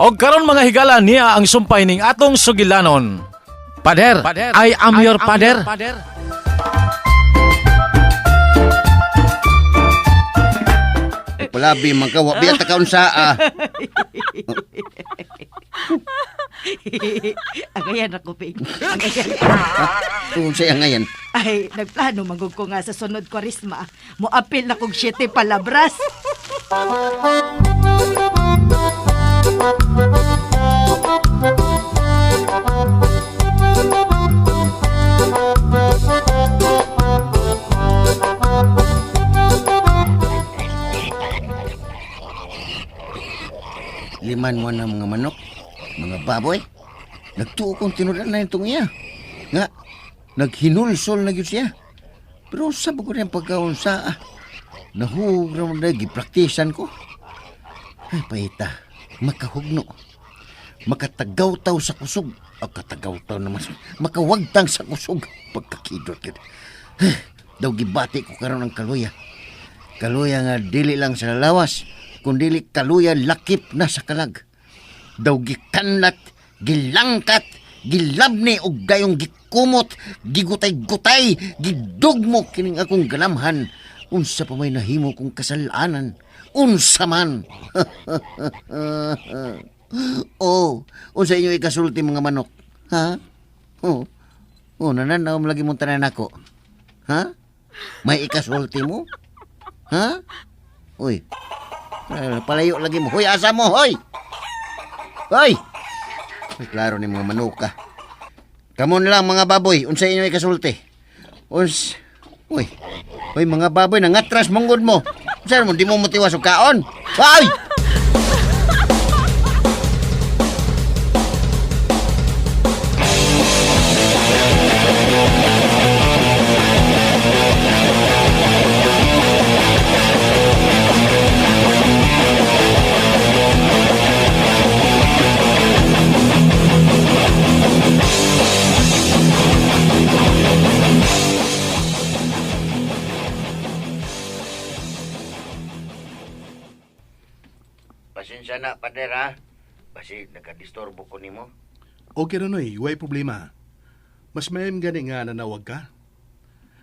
Og karon mga higala niya ang sumpay ning atong sugilanon. Pader, I am your pader. Palabi man ka, wabi at takaon sa Agayan ako, Ping. Agayan. Kung sa'yo ngayon. Ay, nagplano magug ko nga sa sunod kwarisma. Muapil na kong 7 palabras. Liman mo na mga manok, mga baboy. Nagtuo kong tinudan na itong iya. Nga, naghinulsol na yun siya. Pero sabi ko rin pagkaon sa nahugra mo na, gipraktisan ko. Ay, paita, makahugno. Makatagaw-taw sa kusog. O katagaw-taw naman. Makawagtang sa kusog. Pagkakidot yun. Daw gibati ko karon ang kaluya. Kaluya nga dili lang sa lawas, kundili kaluya lakip na sa kalag. Daw gikanlat, gilangkat, gilabni og gayong gikumot, gigutay-gutay, gidugmo kining akong galamhan. Unsa pa may nahimo kong kasalanan. Unsa man. Oh, unsa inyo ikasulti mga manok? Ha? Oh, nananaw mo lagi mong tanan ako. Ha? May ikasulti mo? Ha? Uy, palayo lagi mo. Hoy, asa mo, hoy! Hoy! Ay, klaro ni mga manuka. Kamo na lang mga baboy, unsa inyo ikasulti? Uy, mga baboy, nangatras monggod mo. Unsa mo, di mo mutiwas og kaon? Hoy! Pasensya na, pader, ha? Basi nakadisturbo ko nimo. Okay na noy, way problema. Mas mayam gani nga nanawag ka.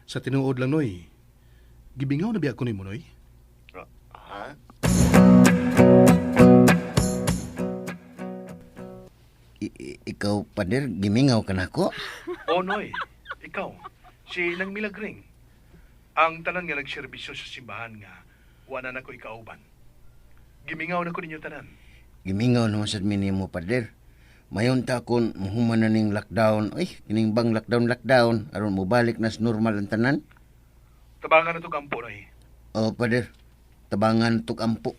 Sa tinuod lang noy, gibingaw na biya ko nimo noy. Ha? Ikaw, pader, gimingaw ka na ko? O Noy, ikaw, si Nang Milagring. Ang tanan nga nagserbisyo sa simbahan nga, wala na ko ikauban. Gimingaw na ko ninyo tanan. Gimingaw naman sa minimo, pader. Mayon ta kon muhuman na ning lockdown. Ay, kining bang lockdown, aron mo balik na sa normal ang tanan. Tabangan na to kampo, Noy. O, pader, tabangan tuk ampo.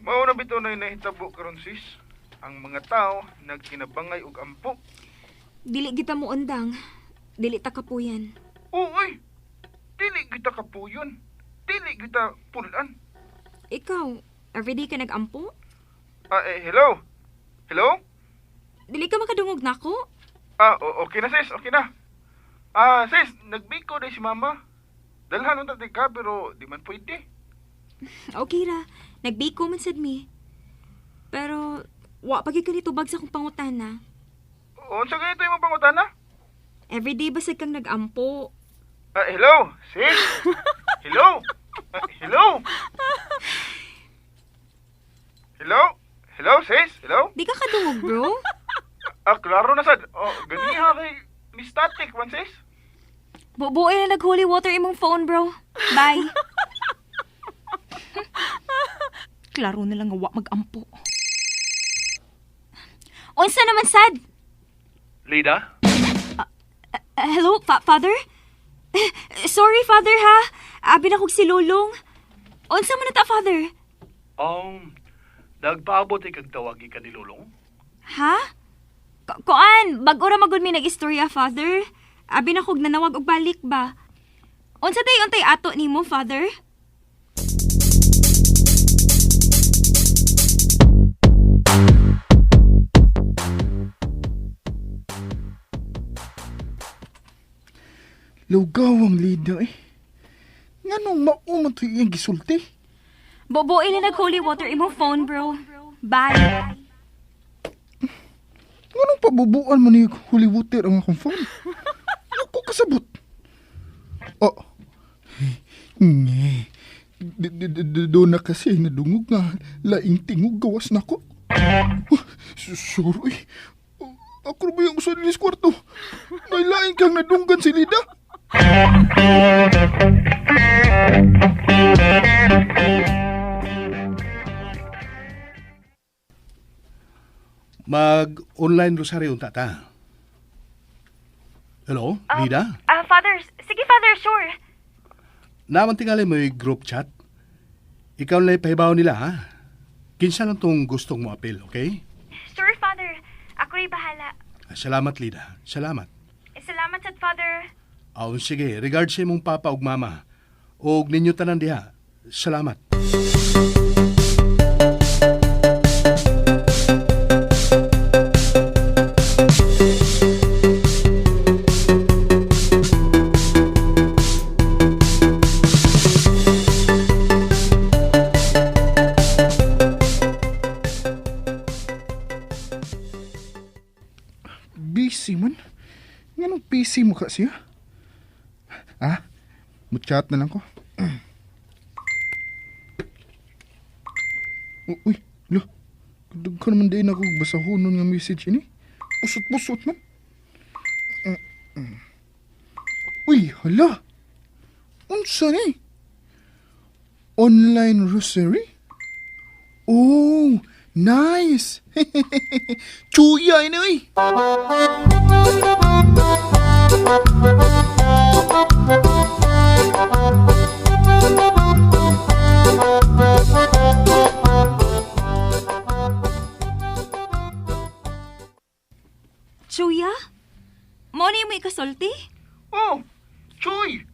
Mauna bito na nahitabo karon sis. Ang mga tao nagkinabangay og ampo. Dili kita mo undang. Dili ta kapuyan. Uy! Dili kita kapuyon. Dili kita pulan. Ikaw, everyday ka nag-ampo? Hello? Hello? Dili ka makadungog nako? Okay na sis, okay na. Sis, nagbiko day si mama. Dalhan unta ka pero di man pwede. Okay ra. Nagbiko man sad mi. Pero, wa pagi ka nitubag sa kong pangutana. Unsa ganito imong pangutana? Everyday basag kang nag-ampo. Hello, sis? Hello? Hello? Hello? Hello, sis? Hello? Di ka kadungog, bro? Klaro na sad. Ganiha kay ni static man, sis? Bubuoy na nag-holy water imong phone, bro. Bye. Klaro na lang nga wa mag-ampo. Unsa naman sad? Lida? Hello, Father? Sorry, Father, ha? Abi na kog si Lulong. Unsa man na ta, Father? Nagpaabot kag tawagi ka ni Lulong? Ha? Kuan, bago ra magud mi nag-istorya, Father. Abi na kog nanawag og balik ba? Unsa day untay ato nimo, Father? Lugawang Lida eh. Nganong mauman to iyang gisulti? Boboy na nag-holy water imong phone, bro. Bye. Nganong pabubuan mo ni holy water ang akong phone? Ako kasabot. Oh. Nge. Doon na kasi nadungog nga laing tingog gawas na ko. Sure eh. Ako ba yung usan nilis kwarto? May laing kang nadunggan si Lida. Mag-online rosaryo unta ta. Hello, Lida? Father, sige, Father, sure. Naman tingali mo yung group chat. Ikaw na pahibaw nila, ha? Kinsa lang tong gustong mo apel, okay? Sure, Father. Ako'y bahala. Salamat, Lida. Salamat. Salamat sad, Father. Sige. Regards sa imong papa ug mama. Og ninyo tanan diha. Salamat. Busy man. Nganong busy mo kasi ha? Mutchat na lang ko. Uy, lo. Kadag ka naman din ako basahonon nga message ini. Pusot-pusot man. Uy, hala. Unsa ni? Online rosary? Oh, nice. Chuya ini, uy. Chuya? Mo ni mo ikasulti? Oh, Choy!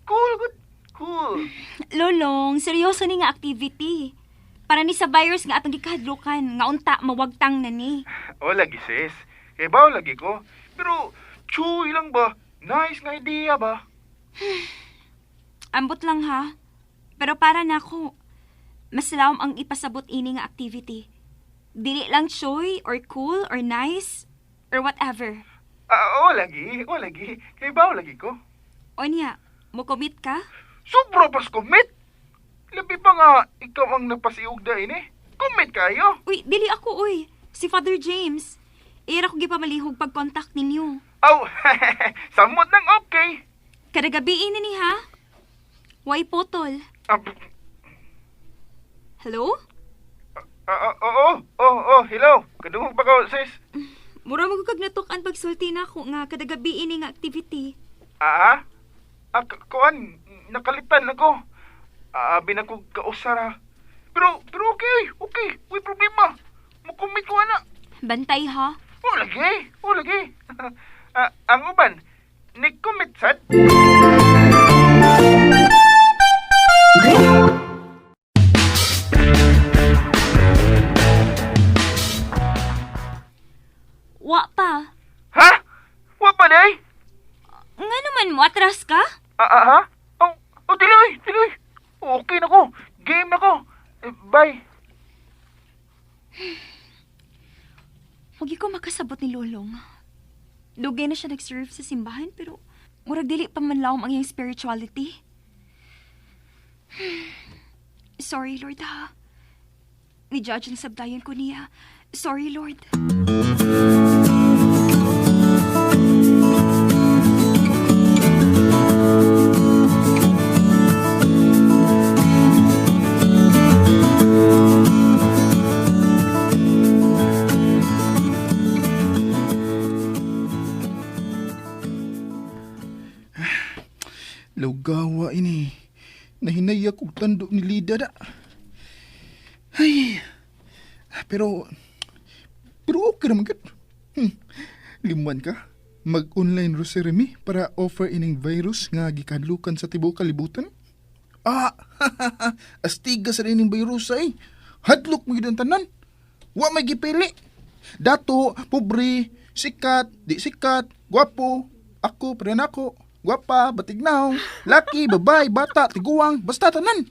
Cool, good. Cool. Lolong, seryoso ni nga activity. Para ni sa virus nga atong gikahadlukan, nga unta mawagtang na ni. O lagi, sis. Kaya ba lagi ko? Pero, Choy lang ba? Nice nga idea ba? Ambot lang ha. Pero para na ako, mas lawom ang ipasabot ini nga activity. Dili lang choy or cool or nice or whatever. O lagi. Kaya ba lagi ko? O niya, mo commit ka? Sobra pas commit. Labi pa nga, ikaw ang nagpasiug da ini. Commit kayo. Uy, dili ako uy. Si Father James. Ira ko gipamalihog pag-contact ninyo. Aw, samot nang okay. Kada gabi ini ni ha? Why potol? Hello? Oo, hello. Kadungog pa ko, sis. Mura mo kag natukan pagsulti na ko nga kada gabi ini nga activity. Kuan, nakalitan ako. Abi na ko kausara. Pero okay. May problema. Makumit ko na. Bantay ha? O lagi. Ang uban, ni-commit sad. Wa pa. Ha? Wa pa day? Nga naman mo, atras ka? Ha? Tiloy. Okay na ko. Game na ko. Bye. Huwag ko makasabot ni Lolong. Dugay na siya nag-serve sa simbahan, pero murag dili pa man lawom ang iyang spirituality. Sorry, Lord, ha? Ni-judge ang sabdayan ko niya. Sorry, Lord. Lugawa ini. Nahinay ako tando ni Lida da. Ay. Pero okay naman ka. Liman ka. mag-online rosary mi para offer ining virus nga gikadlukan sa tibuok kalibutan? Ah, astiga sa ining virus ay. Hadlok mo gidan tanan. Wa may gipili. Dato, pobre, sikat, di sikat, gwapo, ako, parehan ako, gwapa, batignaw, laki, babay, bata, tiguang, basta tanan.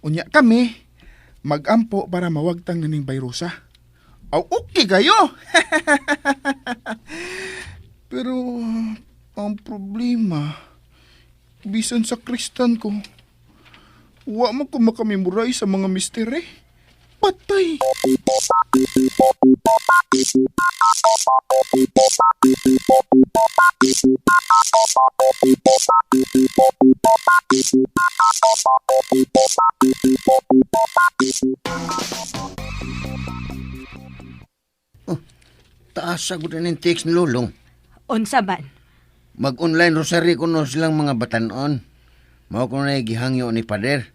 Unya kami, mag-ampo para mawagtang naning virusa. Aw, okay kayo! Pero, ang problema, bisan sa Kristan ko, wa man ko makamemorize sa mga misteri. Patay! Taas ako rin yung text ni Lulong. Unsa man? Mag-online rosary ko no silang mga batanon. Mao ko na gihangyo ni Pader.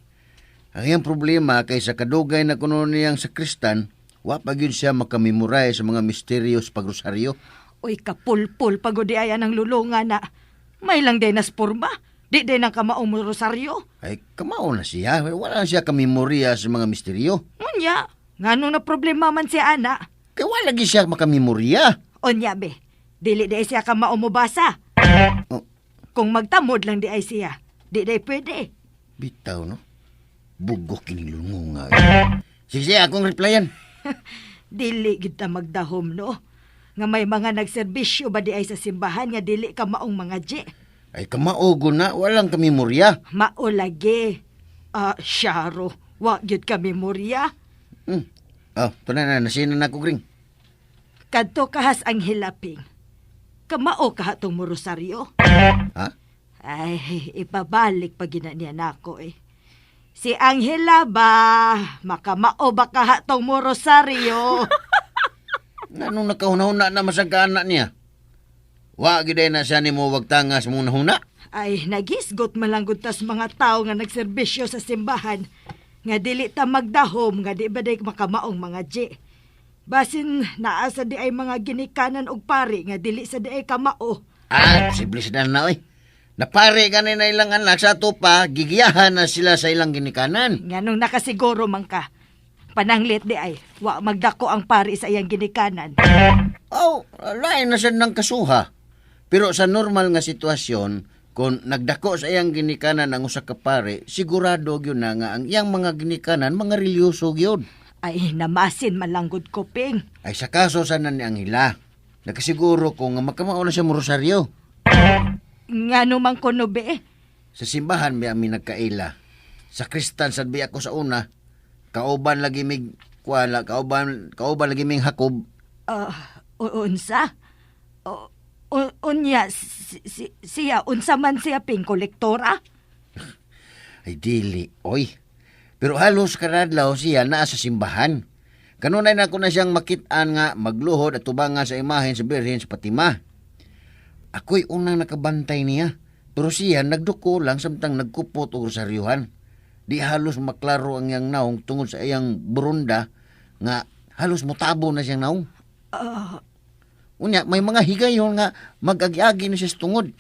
Ang iyang problema kay sa kadugay na kuno niyang sa Kristan, wa pa gyud siya makamemorize sa mga misteryos pagrosaryo. Uy, kapulpul pagod di aya ng lulungan na. May lang din nas porma. Di din ang kamaong rosaryo. Ay, kamao na siya. Wala siya kamemorya sa mga misteryo. Unya, nganong na problema man siya ana? Kaya wala lagi siya makamemorya. Unya be, dili di siya kamaong mubasa. Oh, Kung magtamod lang di ay siya, di pwede. bitaw, no? Bugok kining lungunga. Sige, akong replyan. Dili kita magdahom, no? Nga may mga nagserbisyo ba di ay sa simbahan nga dili ka maong mga je. Ay, kamaogo na. Walang kamemorya. Maulagi. Syaro, wa gyud ka memorya. Oh, na, nasinan ako, Gring. Kadto kahas ang hilaping. Kamao kahatong mo rosaryo. Ha? Ay, ipabalik pa ginaniya nako eh. Si Angela ba, makamao ba kahatong mo rosaryo? Anong nakahuna-huna na masagkana niya? Wa giday na siya ni mo wagtangas mong nahuna? Ay, nagisgot malanggot tas mga tao nga nagserbisyo sa simbahan. Nga dili ta magdahom, nga di ba day makamaong mga je. Basin naasa di ay mga ginikanan og pari nga dili sa di ay kamao. Posible sila na, oy. Napare ganin na ilang anak sa tupa, gigiyahan na sila sa ilang ginikanan. Nganong nakasiguro man ka. Pananglit di ay, wa magdako ang pari sa iyang ginikanan. Oh, lain na siya ng kasuha. Pero sa normal nga sitwasyon, kung nagdako sa iyang ginikanan ang usa ka pare, sigurado gyud na nga ang iyang mga ginikanan mga relyoso gyud. Ay, namasin malanggod ko, Ping. Ay sa kaso sa ni Angela, nakasiguro ko nga makamao na siya mo rosaryo. Ngano man kuno be? Sa simbahan may amin nagkaila. Sa Kristan sadbi ako sa una, kauban lagi mig kuala, kauban lagi mig hakob. Unsa? Unya, siya, unsa man siya, Ping, kolektora? Ay dili, oy. Pero halos karadlaw siya naa sa simbahan. Kanunay na ko na siyang makit-an nga magluhod at tubangan sa imahen sa Birhen sa Fatima. Ako'y unang nakabantay niya. Pero siya nagduko lang samtang nagkupot o rosaryuhan. Di halos maklaro ang iyang naong tungod sa iyang burunda nga halos mutabo na siyang naong. Unya, may mga higayon nga mag-agi-agi na siya sa tungod.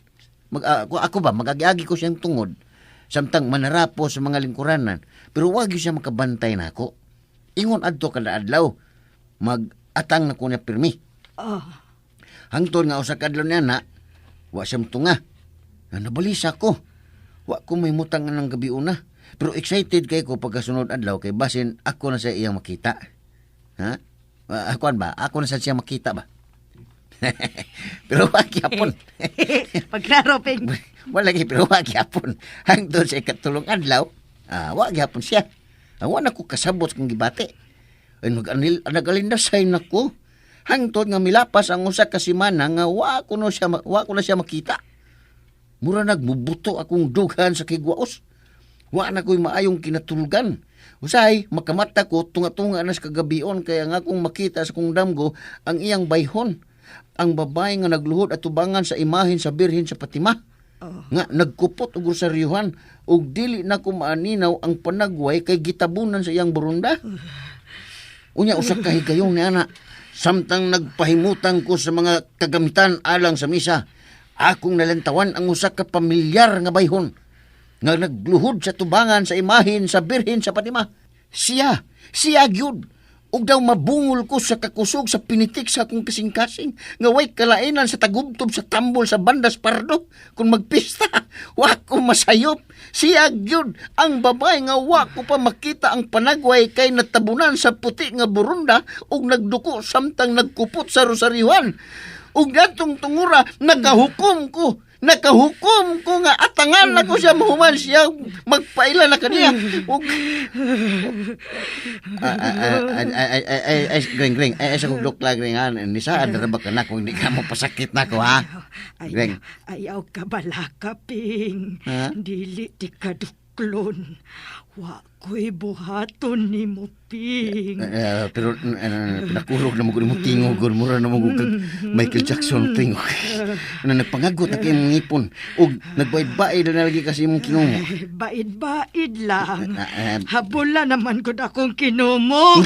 Mag-agi-agi ko siyang tungod. Samtang manarapo sa mga lingkuranan. Pero wag siya makabantay na ako. Ingon adto kada adlaw. Mag-atang na ko niya pirmi. Hangtod nga usa kadlaw niya na, wa siya tunga. Nabalisa ko. Wa ko may mutang ng gabi una. Pero excited kay ko pagkasunod adlaw kay basin ako na sa iyang makita. Ha? Ako ba? Ako na sa siya makita ba? Pero wag yapon. Pagklaro, Ping. Wala lagi pero wag yapon. Hangtod sa ikatulong adlaw, wag yapon siya. Awan ako kasabot kang gibate. Ay nagalindasay nako. Hangtod nga milapas ang usa ka semana nga wa ko na siya makita. Mura nagmubuto akong dughan sa kigwaos. Wa na ko'y maayong kinatulugan. Usay, makamata ko tunga-tunga na sa kagabion kaya nga akong makita sa kong damgo ang iyang bayhon. Ang babae nga nagluhod at tubangan sa imahen sa Birhen sa Fatima. Nga nagkupot og rosaryuhan ug dili na ko maaninaw ang panagway kay gitabunan sa iyang burunda. Unya usa ka higayong ni ana. Samtang nagpahimutan ko sa mga kagamitan alang sa misa, akong nalantawan ang usa ka pamilyar nga bayhon nga nagluhod sa tubangan sa imahin sa Birhen sa Fatima. Siya gyud. Ug daw mabungol ko sa kakusog sa pinitik sa akong kasing-kasing nga way kalainan sa tagubtob sa tambol sa Bandas Pardo kung magpista. Wa ko masayop. Siya gyud ang babay nga wa ko pa makita ang panagway kay natabunan sa puti nga burunda ug nagduko samtang nagkupot sa rosaryuhan. Ug datong tungura nakahukom ko nga atangan ako siya mahuman siya magpaila na kaniya. Ug Greng, sa kong dokla, Greng, ha? Nisa, adara ba ka na kung hindi ka mo pasakit na ko, ha? Greng. Ayaw ka bala ka, Ping. Ha? Dili ti ka duklon. Wa ko'y buhaton ni mo, Ping. Pero pinakurog na mo ko ni mo tingog, mura na mo ko kag Michael Jackson tingog. Nagpangagot na kayo ng ngipon. Ug nagbaid-baid na lagi kasi mong kinumo. Baid-baid lang. Habula naman ko akong kinumo.